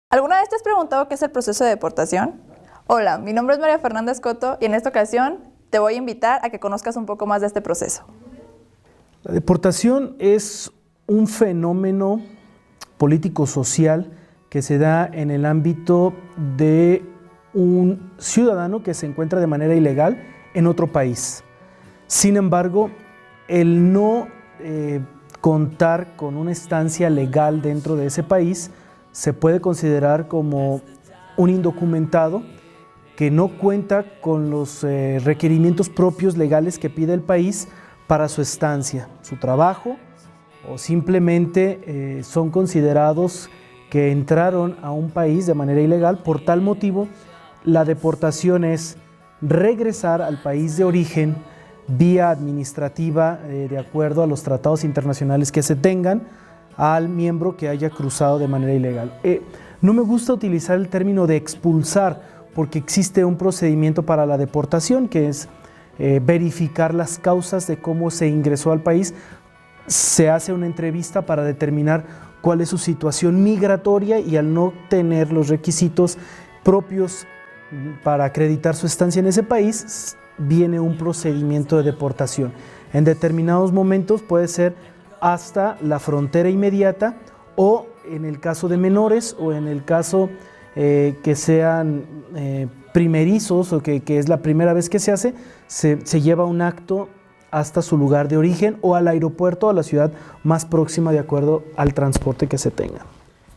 ¿Alguna vez te has preguntado qué es el proceso de deportación? Hola, mi nombre es María Fernanda Escoto y en esta ocasión te voy a invitar a que conozcas un poco más de este proceso. La deportación es un fenómeno político-social que se da en el ámbito de un ciudadano que se encuentra de manera ilegal en otro país. Sin embargo, el no contar con una estancia legal dentro de ese país se puede considerar como un indocumentado que no cuenta con los requerimientos propios legales que pide el país para su estancia, su trabajo, o simplemente son considerados que entraron a un país de manera ilegal. Por tal motivo, la deportación es regresar al país de origen vía administrativa, de acuerdo a los tratados internacionales que se tengan, al miembro que haya cruzado de manera ilegal. No me gusta utilizar el término de expulsar, porque existe un procedimiento para la deportación, que es verificar las causas de cómo se ingresó al país. Se hace una entrevista para determinar cuál es su situación migratoria y al no tener los requisitos propios para acreditar su estancia en ese país, viene un procedimiento de deportación. En determinados momentos puede ser hasta la frontera inmediata, o en el caso de menores, o en el caso que sean primerizos, o que es la primera vez que se hace, se lleva un acto hasta su lugar de origen o al aeropuerto o a la ciudad más próxima de acuerdo al transporte que se tenga.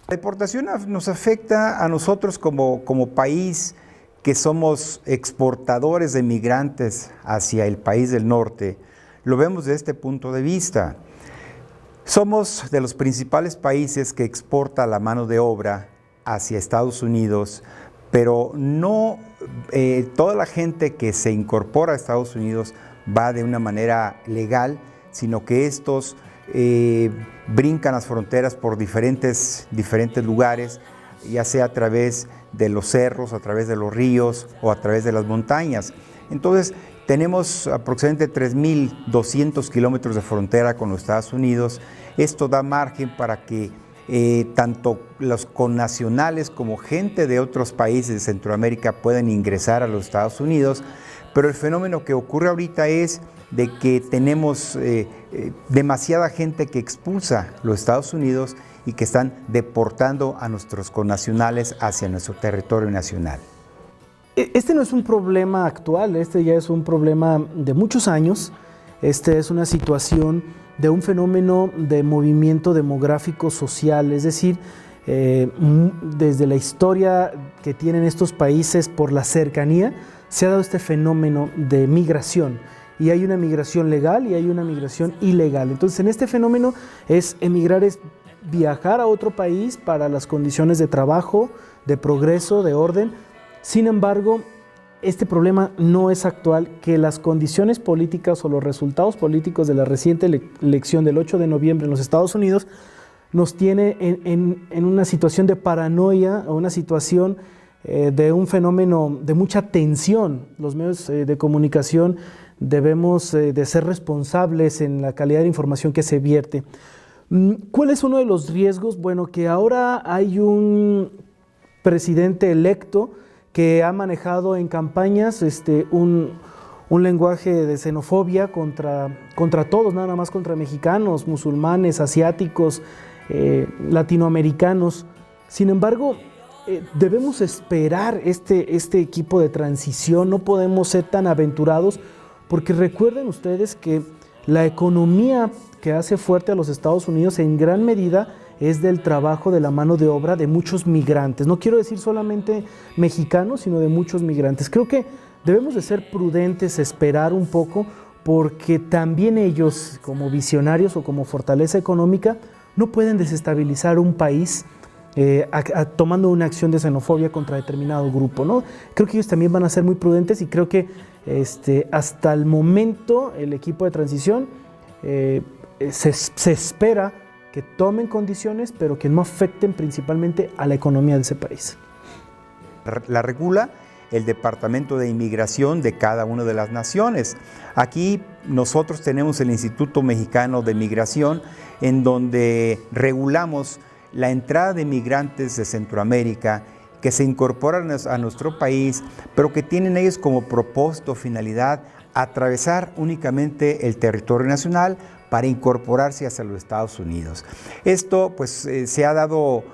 La deportación nos afecta a nosotros como país, que somos exportadores de migrantes hacia el país del norte. Lo vemos desde este punto de vista. Somos de los principales países que exporta la mano de obra hacia Estados Unidos, pero no toda la gente que se incorpora a Estados Unidos va de una manera legal, sino que estos brincan las fronteras por diferentes lugares, ya sea a través de los cerros, a través de los ríos o a través de las montañas. Entonces, tenemos aproximadamente 3.200 kilómetros de frontera con los Estados Unidos. Esto da margen para que tanto los connacionales como gente de otros países de Centroamérica puedan ingresar a los Estados Unidos, pero el fenómeno que ocurre ahorita es de que tenemos demasiada gente que expulsa los Estados Unidos y que están deportando a nuestros connacionales hacia nuestro territorio nacional. Este no es un problema actual, este ya es un problema de muchos años. Este es una situación de un fenómeno de movimiento demográfico social, es decir, desde la historia que tienen estos países por la cercanía, se ha dado este fenómeno de migración. Y hay una migración legal y hay una migración ilegal. Entonces, en este fenómeno emigrar es viajar a otro país para las condiciones de trabajo, de progreso, de orden. Sin embargo, este problema no es actual, que las condiciones políticas o los resultados políticos de la reciente elección del 8 de noviembre en los Estados Unidos nos tiene en una situación de paranoia, o una situación de un fenómeno de mucha tensión. Los medios de comunicación debemos de ser responsables en la calidad de información que se vierte. ¿Cuál es uno de los riesgos? Bueno, que ahora hay un presidente electo que ha manejado en campañas un lenguaje de xenofobia contra todos, nada más contra mexicanos, musulmanes, asiáticos, latinoamericanos. Sin embargo, debemos esperar este equipo de transición, no podemos ser tan aventurados, porque recuerden ustedes que la economía que hace fuerte a los Estados Unidos en gran medida es del trabajo de la mano de obra de muchos migrantes. No quiero decir solamente mexicanos, sino de muchos migrantes. Creo que debemos de ser prudentes, esperar un poco, porque también ellos, como visionarios o como fortaleza económica, no pueden desestabilizar un país tomando una acción de xenofobia contra determinado grupo, ¿no? Creo que ellos también van a ser muy prudentes, y creo que hasta el momento el equipo de transición se espera que tomen condiciones, pero que no afecten principalmente a la economía de ese país. La regula el Departamento de Inmigración de cada una de las naciones. Aquí nosotros tenemos el Instituto Mexicano de Migración, en donde regulamos la entrada de migrantes de Centroamérica que se incorporan a nuestro país, pero que tienen ellos como propósito, finalidad, atravesar únicamente el territorio nacional para incorporarse hacia los Estados Unidos. Esto pues se ha dado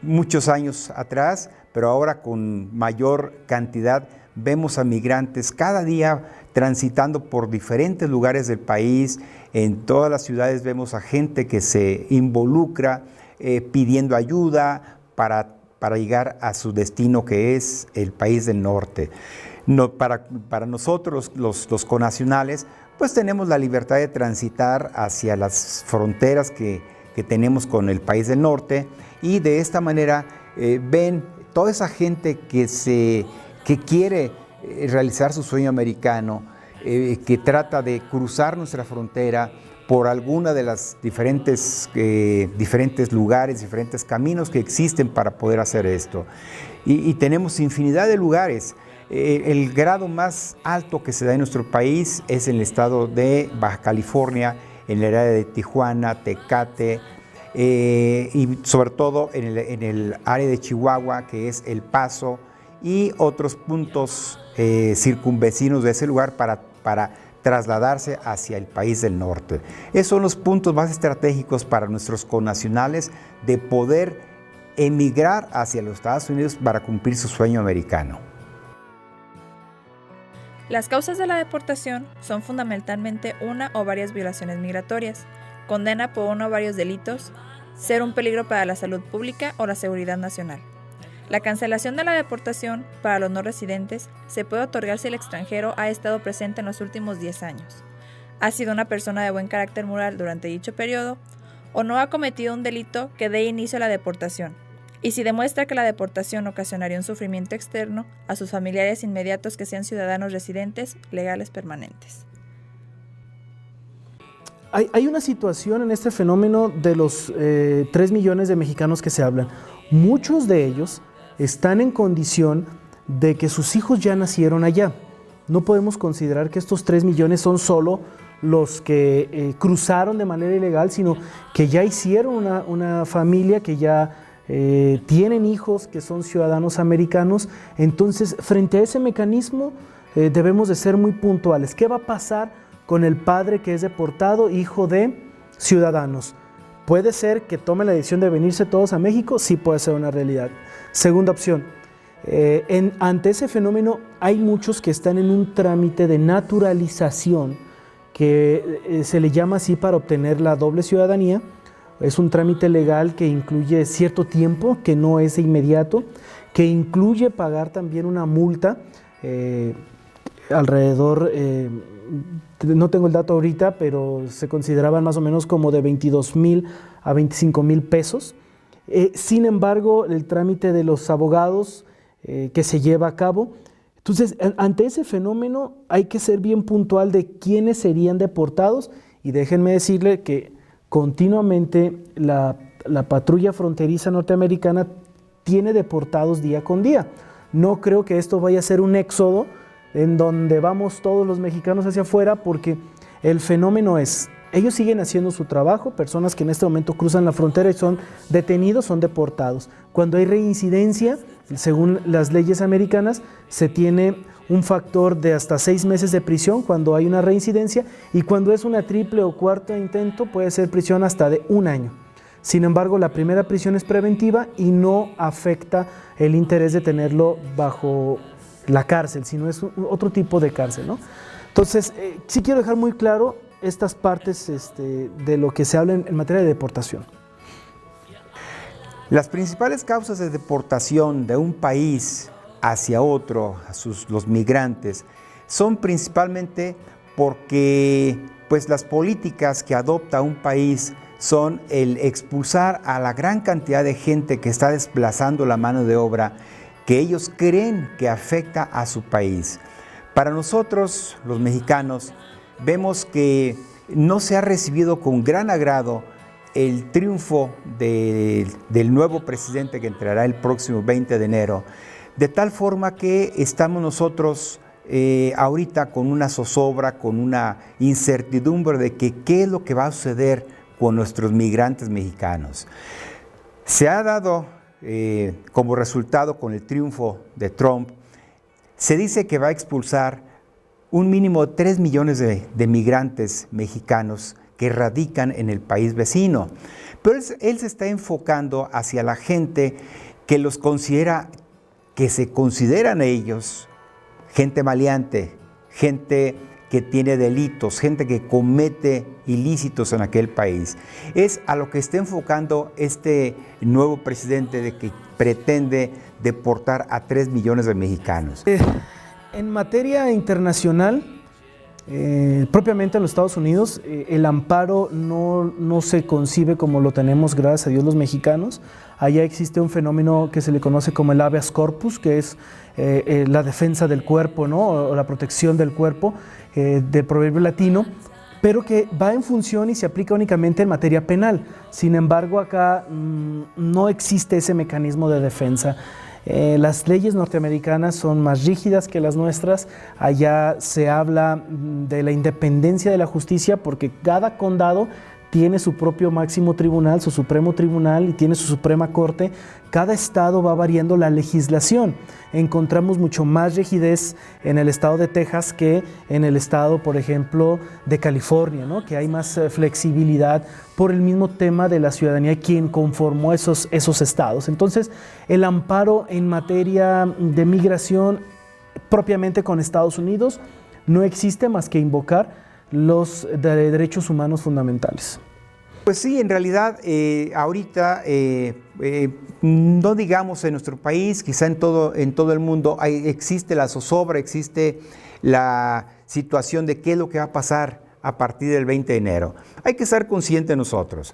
muchos años atrás, pero ahora con mayor cantidad vemos a migrantes cada día transitando por diferentes lugares del país. En todas las ciudades vemos a gente que se involucra pidiendo ayuda para llegar a su destino, que es el país del norte. Para nosotros, los conacionales, pues tenemos la libertad de transitar hacia las fronteras que tenemos con el país del norte, y de esta manera ven toda esa gente que quiere realizar su sueño americano, que trata de cruzar nuestra frontera por alguna de las diferentes lugares, diferentes caminos que existen para poder hacer esto. Y tenemos infinidad de lugares. El grado más alto que se da en nuestro país es en el estado de Baja California, en el área de Tijuana, Tecate, y sobre todo en el área de Chihuahua, que es El Paso, y otros puntos circunvecinos de ese lugar para trasladarse hacia el país del norte. Esos son los puntos más estratégicos para nuestros connacionales de poder emigrar hacia los Estados Unidos para cumplir su sueño americano. Las causas de la deportación son fundamentalmente una o varias violaciones migratorias, condena por uno o varios delitos, ser un peligro para la salud pública o la seguridad nacional. La cancelación de la deportación para los no residentes se puede otorgar si el extranjero ha estado presente en los últimos 10 años, ha sido una persona de buen carácter moral durante dicho periodo o no ha cometido un delito que dé inicio a la deportación, y si demuestra que la deportación ocasionaría un sufrimiento externo a sus familiares inmediatos que sean ciudadanos residentes legales permanentes. Hay una situación en este fenómeno de los 3 millones de mexicanos que se hablan. Muchos de ellos están en condición de que sus hijos ya nacieron allá. No podemos considerar que estos 3 millones son solo los que cruzaron de manera ilegal, sino que ya hicieron una familia, que ya tienen hijos que son ciudadanos americanos. Entonces, frente a ese mecanismo, debemos de ser muy puntuales. ¿Qué va a pasar con el padre que es deportado, hijo de ciudadanos? ¿Puede ser que tome la decisión de venirse todos a México? Sí, puede ser una realidad. Segunda opción, ante ese fenómeno hay muchos que están en un trámite de naturalización que se le llama así para obtener la doble ciudadanía. Es un trámite legal que incluye cierto tiempo, que no es inmediato, que incluye pagar también una multa, alrededor, no tengo el dato ahorita, pero se consideraban más o menos como de 22,000 a 25,000 pesos. Sin embargo, el trámite de los abogados que se lleva a cabo. Entonces, ante ese fenómeno hay que ser bien puntual de quiénes serían deportados, y déjenme decirle que continuamente la patrulla fronteriza norteamericana tiene deportados día con día. No creo que esto vaya a ser un éxodo en donde vamos todos los mexicanos hacia afuera, porque el fenómeno es, ellos siguen haciendo su trabajo, personas que en este momento cruzan la frontera y son detenidos, son deportados. Cuando hay reincidencia, según las leyes americanas, se tiene un factor de hasta 6 meses de prisión cuando hay una reincidencia, y cuando es una triple o cuarto intento puede ser prisión hasta de 1 año. Sin embargo, la primera prisión es preventiva y no afecta el interés de tenerlo bajo la cárcel, sino es otro tipo de cárcel, ¿no? Entonces, sí quiero dejar muy claro estas partes de lo que se habla en materia de deportación. Las principales causas de deportación de un país hacia otro, los migrantes, son principalmente porque pues, las políticas que adopta un país son el expulsar a la gran cantidad de gente que está desplazando la mano de obra que ellos creen que afecta a su país. Para nosotros, los mexicanos, vemos que no se ha recibido con gran agrado el triunfo del nuevo presidente que entrará el próximo 20 de enero, de tal forma que estamos nosotros ahorita con una zozobra, con una incertidumbre de que qué es lo que va a suceder con nuestros migrantes mexicanos. Se ha dado como resultado con el triunfo de Trump, se dice que va a expulsar un mínimo de 3 millones de migrantes mexicanos que radican en el país vecino. Pero él se está enfocando hacia la gente que los considera, que se consideran ellos gente maleante, gente que tiene delitos, gente que comete ilícitos en aquel país. Es a lo que está enfocando este nuevo presidente, de que pretende deportar a 3 millones de mexicanos. En materia internacional, propiamente en los Estados Unidos, el amparo no se concibe como lo tenemos, gracias a Dios, los mexicanos. Allá existe un fenómeno que se le conoce como el habeas corpus, que es la defensa del cuerpo, ¿no? O la protección del cuerpo, del proverbio latino, pero que va en función y se aplica únicamente en materia penal. Sin embargo, acá no existe ese mecanismo de defensa. Las leyes norteamericanas son más rígidas que las nuestras. Allá se habla de la independencia de la justicia, porque cada condado tiene su propio máximo tribunal, su supremo tribunal, y tiene su suprema corte. Cada estado va variando la legislación. Encontramos mucho más rigidez en el estado de Texas que en el estado, por ejemplo, de California, ¿no? Que hay más flexibilidad por el mismo tema de la ciudadanía, quien conformó esos estados. Entonces, el amparo en materia de migración propiamente con Estados Unidos no existe más que invocar los derechos humanos fundamentales. Pues sí, en realidad ahorita, no digamos en nuestro país, quizá en todo el mundo, existe la zozobra, existe la situación de qué es lo que va a pasar a partir del 20 de enero. Hay que estar conscientes nosotros.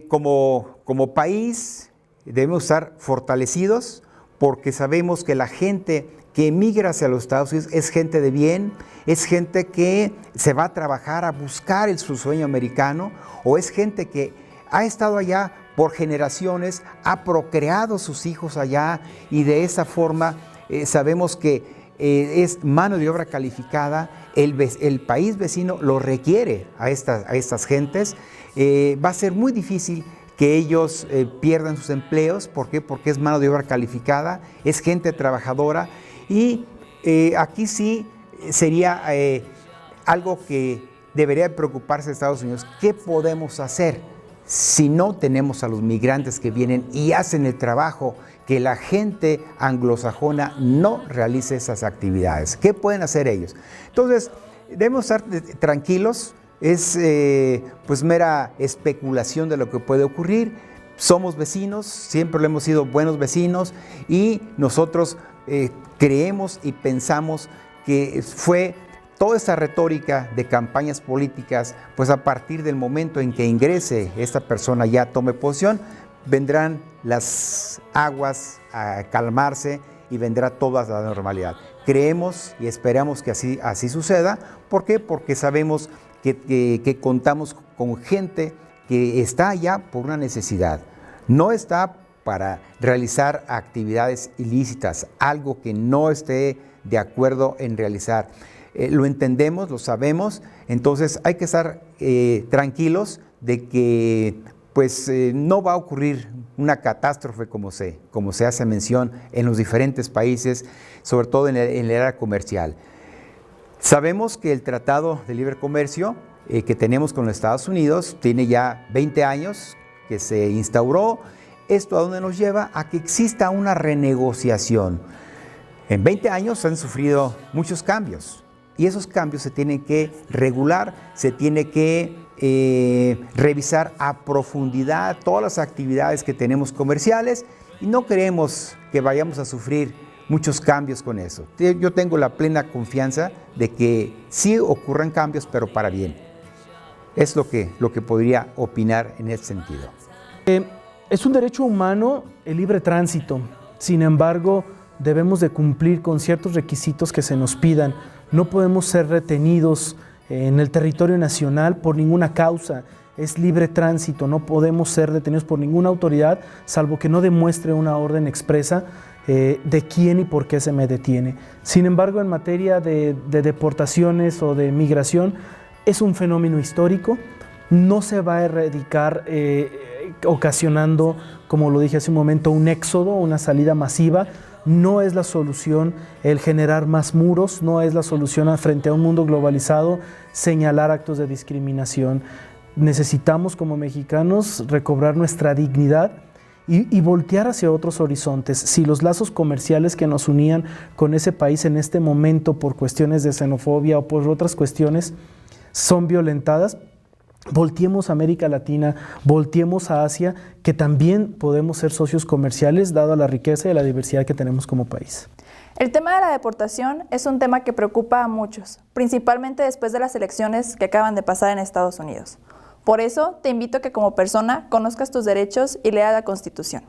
Como país debemos estar fortalecidos, porque sabemos que la gente que emigra hacia los Estados Unidos es gente de bien, es gente que se va a trabajar a buscar su sueño americano, o es gente que ha estado allá por generaciones, ha procreado sus hijos allá, y de esa forma sabemos que es mano de obra calificada. El país vecino lo requiere a estas gentes. Va a ser muy difícil que ellos pierdan sus empleos. ¿Por qué? Porque es mano de obra calificada, es gente trabajadora. Y aquí sí sería algo que debería preocuparse Estados Unidos. ¿Qué podemos hacer si no tenemos a los migrantes que vienen y hacen el trabajo que la gente anglosajona no realice esas actividades? ¿Qué pueden hacer ellos? Entonces, debemos estar tranquilos. Es pues mera especulación de lo que puede ocurrir. Somos vecinos, siempre lo hemos sido buenos vecinos, y nosotros creemos y pensamos que fue toda esta retórica de campañas políticas, pues a partir del momento en que ingrese esta persona, ya tome posición, vendrán las aguas a calmarse y vendrá toda la normalidad. Creemos y esperamos que así suceda. ¿Por qué? Porque sabemos que contamos con gente que está allá por una necesidad. No está para realizar actividades ilícitas, algo que no esté de acuerdo en realizar. Lo entendemos, lo sabemos, entonces hay que estar tranquilos de que pues no va a ocurrir una catástrofe como se hace mención en los diferentes países, sobre todo en el área comercial. Sabemos que el Tratado de Libre Comercio que tenemos con los Estados Unidos tiene ya 20 años que se instauró. ¿Esto a dónde nos lleva? A que exista una renegociación. En 20 años han sufrido muchos cambios, y esos cambios se tienen que regular, se tiene que revisar a profundidad todas las actividades que tenemos comerciales, y no queremos que vayamos a sufrir muchos cambios con eso. Yo tengo la plena confianza de que sí ocurran cambios, pero para bien. Es lo que podría opinar en ese sentido. Es un derecho humano el libre tránsito. Sin embargo, debemos de cumplir con ciertos requisitos que se nos pidan. No podemos ser retenidos en el territorio nacional por ninguna causa. Es libre tránsito, no podemos ser detenidos por ninguna autoridad, salvo que no demuestre una orden expresa de quién y por qué se me detiene. Sin embargo, en materia de deportaciones o de migración, es un fenómeno histórico. No se va a erradicar ocasionando, como lo dije hace un momento, un éxodo, una salida masiva. No es la solución el generar más muros, no es la solución frente a un mundo globalizado señalar actos de discriminación. Necesitamos como mexicanos recobrar nuestra dignidad y voltear hacia otros horizontes. Si los lazos comerciales que nos unían con ese país en este momento por cuestiones de xenofobia o por otras cuestiones son violentadas, volteemos a América Latina, volteemos a Asia, que también podemos ser socios comerciales dado la riqueza y la diversidad que tenemos como país. El tema de la deportación es un tema que preocupa a muchos, principalmente después de las elecciones que acaban de pasar en Estados Unidos. Por eso, te invito a que como persona conozcas tus derechos y leas la Constitución.